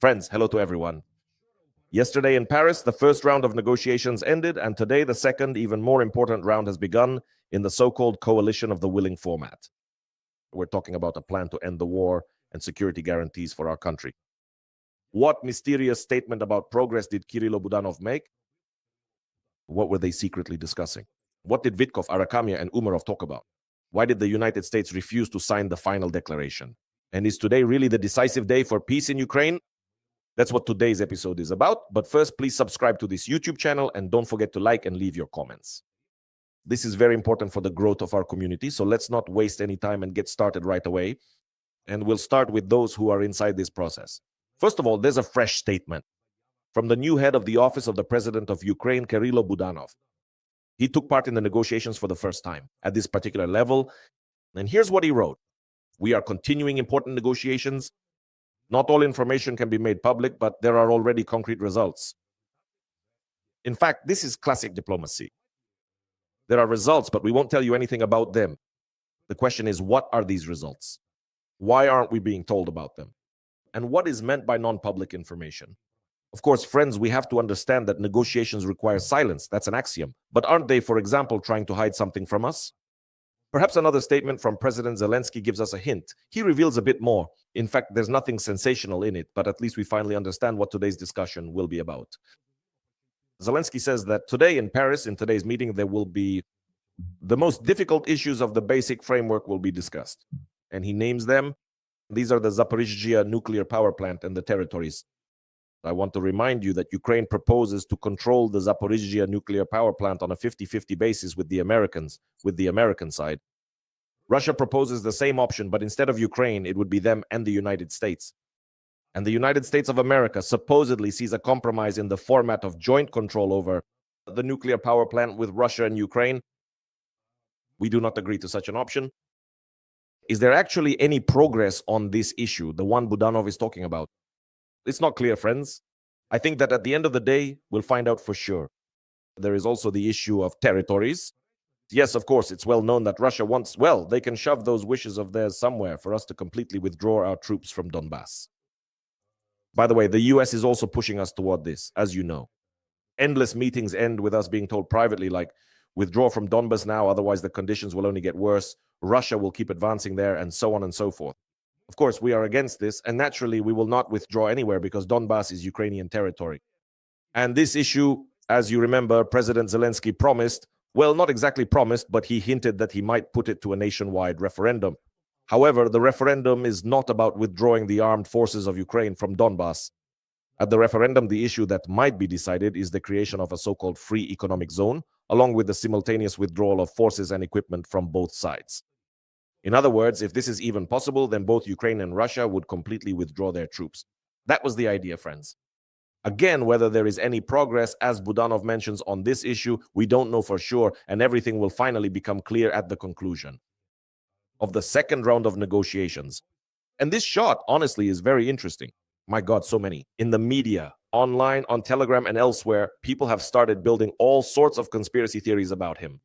Friends, hello to everyone. Yesterday in Paris, the first round of negotiations ended, and today the second, even more important round has begun in the so-called coalition of the willing format. We're talking about a plan to end the war and security guarantees for our country. What mysterious statement about progress did Kyrylo Budanov make? What were they secretly discussing? What did Vitkov, Arakhamia, and Umarov talk about? Why did the United States refuse to sign the final declaration? And is today really the decisive day for peace in Ukraine? That's what today's episode is about. But first, please subscribe to this YouTube channel and don't forget to like and leave your comments. This is very important for the growth of our community, so let's not waste any time and get started right away. And we'll start with those who are inside this process. First of all, there's a fresh statement from the new head of the office of the President of Ukraine, Kyrylo Budanov. He took part in the negotiations for the first time at this particular level. And here's what he wrote. We are continuing important negotiations. Not all information can be made public, but there are already concrete results. In fact, this is classic diplomacy. There are results, but we won't tell you anything about them. The question is, what are these results? Why aren't we being told about them? And what is meant by non-public information? Of course, friends, we have to understand that negotiations require silence. That's an axiom. But aren't they, for example, trying to hide something from us? Perhaps another statement from President Zelensky gives us a hint. He reveals a bit more. In fact, there's nothing sensational in it, but at least we finally understand what today's discussion will be about. Zelensky says that today in Paris, in today's meeting, there will be the most difficult issues of the basic framework will be discussed. And he names them. These are the Zaporizhzhia Nuclear Power Plant and the territories. I want to remind you that Ukraine proposes to control the Zaporizhzhia Nuclear Power Plant on a 50-50 basis with the Americans, with the American side. Russia proposes the same option, but instead of Ukraine, it would be them and the United States. And the United States of America supposedly sees a compromise in the format of joint control over the nuclear power plant with Russia and Ukraine. We do not agree to such an option. Is there actually any progress on this issue, the one Budanov is talking about? It's not clear, friends. I think that at the end of the day, we'll find out for sure. There is also the issue of territories. Yes, of course, it's well known that Russia wants, well, they can shove those wishes of theirs somewhere for us to completely withdraw our troops from Donbas. By the way, the US is also pushing us toward this, as you know. Endless meetings end with us being told privately, like, withdraw from Donbas now, otherwise the conditions will only get worse. Russia will keep advancing there, and so on and so forth. Of course, we are against this, and naturally, we will not withdraw anywhere because Donbas is Ukrainian territory. And this issue, as you remember, President Zelensky promised, well, not exactly promised, but he hinted that he might put it to a nationwide referendum. However, the referendum is not about withdrawing the armed forces of Ukraine from Donbas. At the referendum, the issue that might be decided is the creation of a so-called free economic zone, along with the simultaneous withdrawal of forces and equipment from both sides. In other words, if this is even possible, then both Ukraine and Russia would completely withdraw their troops. That was the idea, friends. Again, whether there is any progress, as Budanov mentions, on this issue, we don't know for sure, and everything will finally become clear at the conclusion of the second round of negotiations. And this shot, honestly, is very interesting. My God, so many. In the media, online, on Telegram, and elsewhere, people have started building all sorts of conspiracy theories about him.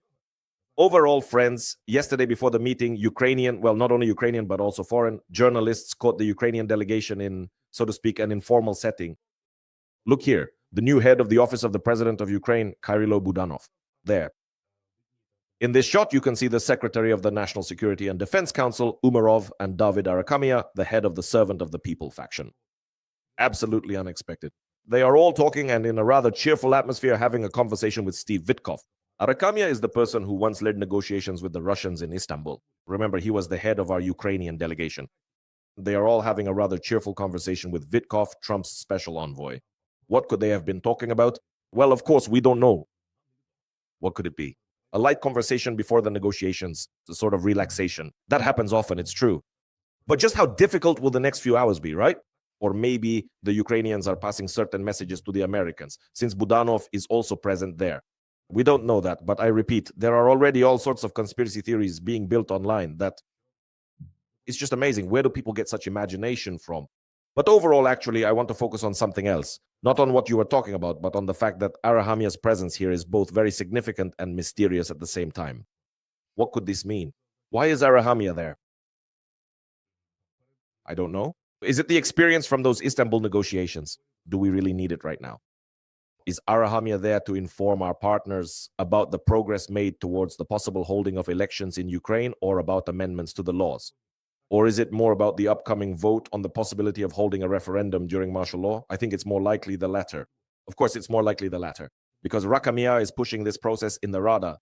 Overall, friends, yesterday before the meeting, Ukrainian, well, not only Ukrainian, but also foreign journalists caught the Ukrainian delegation in, so to speak, an informal setting. Look here, the new head of the office of the President of Ukraine, Kyrylo Budanov, there. In this shot, you can see the Secretary of the National Security and Defense Council, Umarov, and David Arakhamia, the head of the Servant of the People faction. Absolutely unexpected. They are all talking and in a rather cheerful atmosphere having a conversation with Steve Vitkov. Arakhamia is the person who once led negotiations with the Russians in Istanbul. Remember, he was the head of our Ukrainian delegation. They are all having a rather cheerful conversation with Vitkov, Trump's special envoy. What could they have been talking about? Well, of course, we don't know. What could it be? A light conversation before the negotiations, a sort of relaxation. That happens often, it's true. But just how difficult will the next few hours be, right? Or maybe the Ukrainians are passing certain messages to the Americans, since Budanov is also present there. We don't know that, but I repeat, there are already all sorts of conspiracy theories being built online that it's just amazing. Where do people get such imagination from? But overall, actually, I want to focus on something else. Not on what you were talking about, but on the fact that Arakhamia's presence here is both very significant and mysterious at the same time. What could this mean? Why is Arakhamia there? I don't know. Is it the experience from those Istanbul negotiations? Do we really need it right now? Is Arahamia there to inform our partners about the progress made towards the possible holding of elections in Ukraine or about amendments to the laws? Or is it more about the upcoming vote on the possibility of holding a referendum during martial law? I think it's more likely the latter. Of course, it's more likely the latter, because Rakamia is pushing this process in the Rada.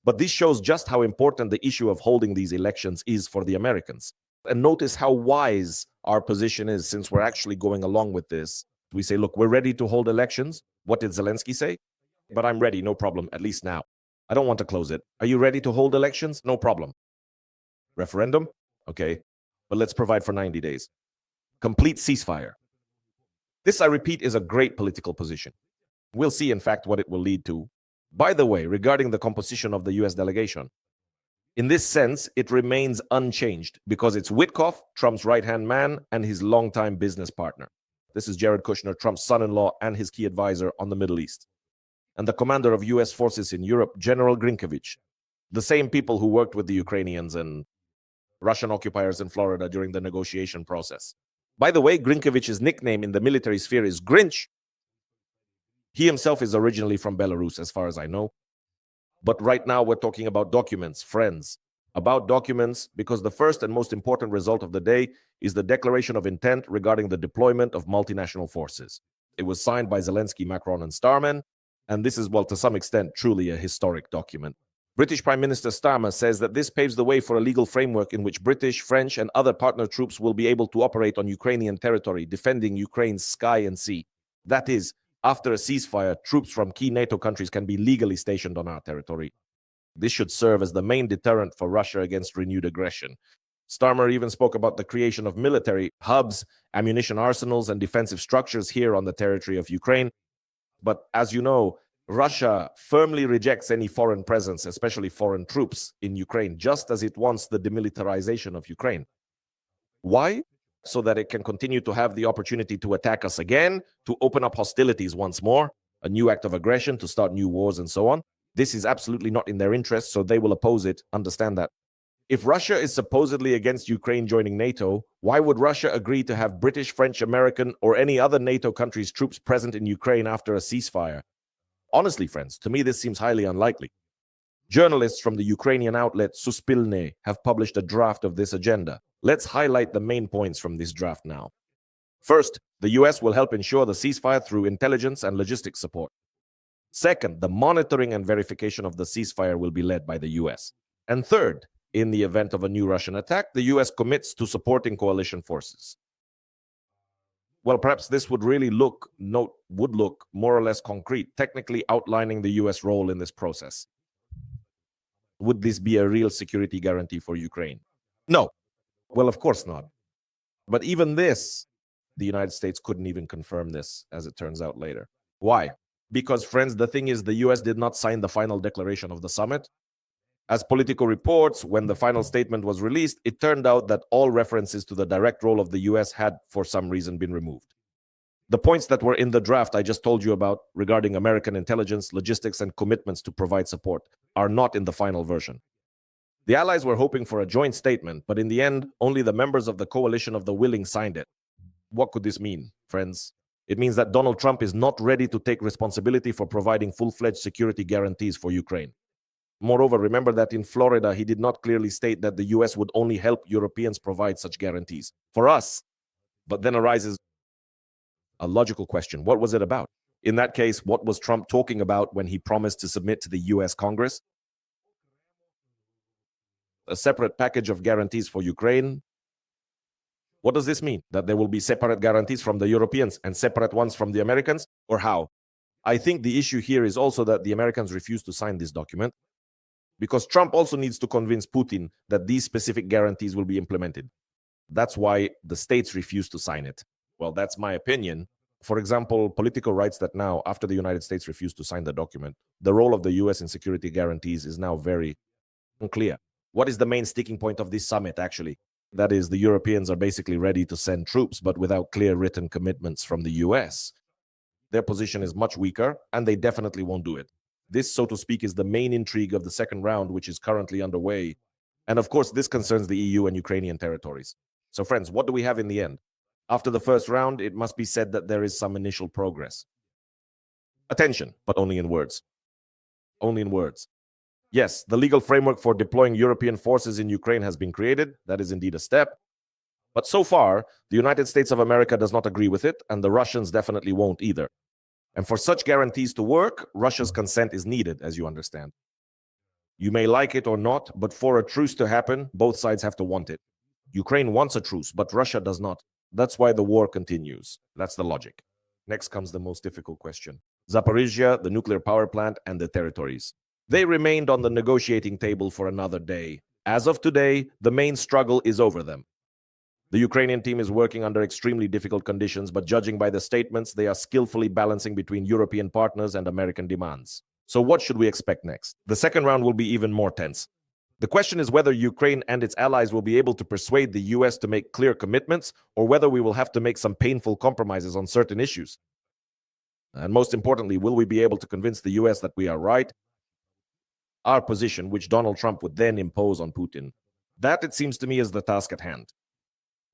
But this shows just how important the issue of holding these elections is for the Americans. And notice how wise our position is, since we're actually going along with this. We say, look, we're ready to hold elections. What did Zelensky say? But I'm ready, no problem, at least now. I don't want to close it. Are you ready to hold elections? No problem. Referendum? Okay, but let's provide for 90 days. Complete ceasefire. This, I repeat, is a great political position. We'll see, in fact, what it will lead to. By the way, regarding the composition of the US delegation, in this sense, it remains unchanged because it's Witkoff, Trump's right-hand man, and his longtime business partner. This is Jared Kushner, Trump's son-in-law and his key advisor on the Middle East. And the commander of US forces in Europe, General Grinkovich, the same people who worked with the Ukrainians and Russian occupiers in Florida during the negotiation process. By the way, Grinkovich's nickname in the military sphere is Grinch. He himself is originally from Belarus, as far as I know. But right now we're talking about documents, friends. About documents, because the first and most important result of the day is the declaration of intent regarding the deployment of multinational forces. It was signed by Zelensky, Macron, and Starmer, and this is, well, to some extent, truly a historic document. British Prime Minister Starmer says that this paves the way for a legal framework in which British, French, and other partner troops will be able to operate on Ukrainian territory, defending Ukraine's sky and sea. That is, after a ceasefire, troops from key NATO countries can be legally stationed on our territory. This should serve as the main deterrent for Russia against renewed aggression. Starmer even spoke about the creation of military hubs, ammunition arsenals, and defensive structures here on the territory of Ukraine. But as you know, Russia firmly rejects any foreign presence, especially foreign troops, in Ukraine, just as it wants the demilitarization of Ukraine. Why? So that it can continue to have the opportunity to attack us again, to open up hostilities once more, a new act of aggression, to start new wars, and so on. This is absolutely not in their interest, so they will oppose it. Understand that. If Russia is supposedly against Ukraine joining NATO, why would Russia agree to have British, French, American, or any other NATO country's troops present in Ukraine after a ceasefire? Honestly, friends, to me this seems highly unlikely. Journalists from the Ukrainian outlet Suspilne have published a draft of this agenda. Let's highlight the main points from this draft now. First, the US will help ensure the ceasefire through intelligence and logistics support. Second, the monitoring and verification of the ceasefire will be led by the US. And third, in the event of a new Russian attack, the US commits to supporting coalition forces. Well, perhaps this would really look more or less concrete, technically outlining the US role in this process. Would this be a real security guarantee for Ukraine? No. Well, of course not. But even this, the United States couldn't even confirm this, as it turns out later. Why? Because, friends, the thing is, the US did not sign the final declaration of the summit. As Politico reports, when the final statement was released, it turned out that all references to the direct role of the US had, for some reason, been removed. The points that were in the draft I just told you about regarding American intelligence, logistics, and commitments to provide support are not in the final version. The Allies were hoping for a joint statement, but in the end, only the members of the coalition of the willing signed it. What could this mean, friends? It means that Donald Trump is not ready to take responsibility for providing full-fledged security guarantees for Ukraine. Moreover, remember that in Florida, he did not clearly state that the US would only help Europeans provide such guarantees. For us. But then arises a logical question. What was it about? In that case, what was Trump talking about when he promised to submit to the US Congress a separate package of guarantees for Ukraine? What does this mean? That there will be separate guarantees from the Europeans and separate ones from the Americans? Or how? I think the issue here is also that the Americans refuse to sign this document, because Trump also needs to convince Putin that these specific guarantees will be implemented. That's why the states refuse to sign it. Well, that's my opinion. For example, Politico writes that now, after the United States refused to sign the document, the role of the US in security guarantees is now very unclear. What is the main sticking point of this summit, actually? That is, the Europeans are basically ready to send troops, but without clear written commitments from the US. Their position is much weaker, and they definitely won't do it. This, so to speak, is the main intrigue of the second round, which is currently underway. And of course, this concerns the EU and Ukrainian territories. So friends, what do we have in the end? After the first round, it must be said that there is some initial progress. Attention, but only in words. Only in words. Yes, the legal framework for deploying European forces in Ukraine has been created. That is indeed a step. But so far, the United States of America does not agree with it, and the Russians definitely won't either. And for such guarantees to work, Russia's consent is needed, as you understand. You may like it or not, but for a truce to happen, both sides have to want it. Ukraine wants a truce, but Russia does not. That's why the war continues. That's the logic. Next comes the most difficult question. Zaporizhzhia, the nuclear power plant, and the territories. They remained on the negotiating table for another day. As of today, the main struggle is over them. The Ukrainian team is working under extremely difficult conditions, but judging by the statements, they are skillfully balancing between European partners and American demands. So what should we expect next? The second round will be even more tense. The question is whether Ukraine and its allies will be able to persuade the US to make clear commitments, or whether we will have to make some painful compromises on certain issues. And most importantly, will we be able to convince the US that we are right? Our position, which Donald Trump would then impose on Putin. That, it seems to me, is the task at hand.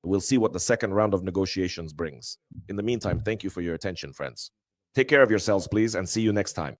We'll see what the second round of negotiations brings. In the meantime, thank you for your attention, friends. Take care of yourselves, please, and see you next time.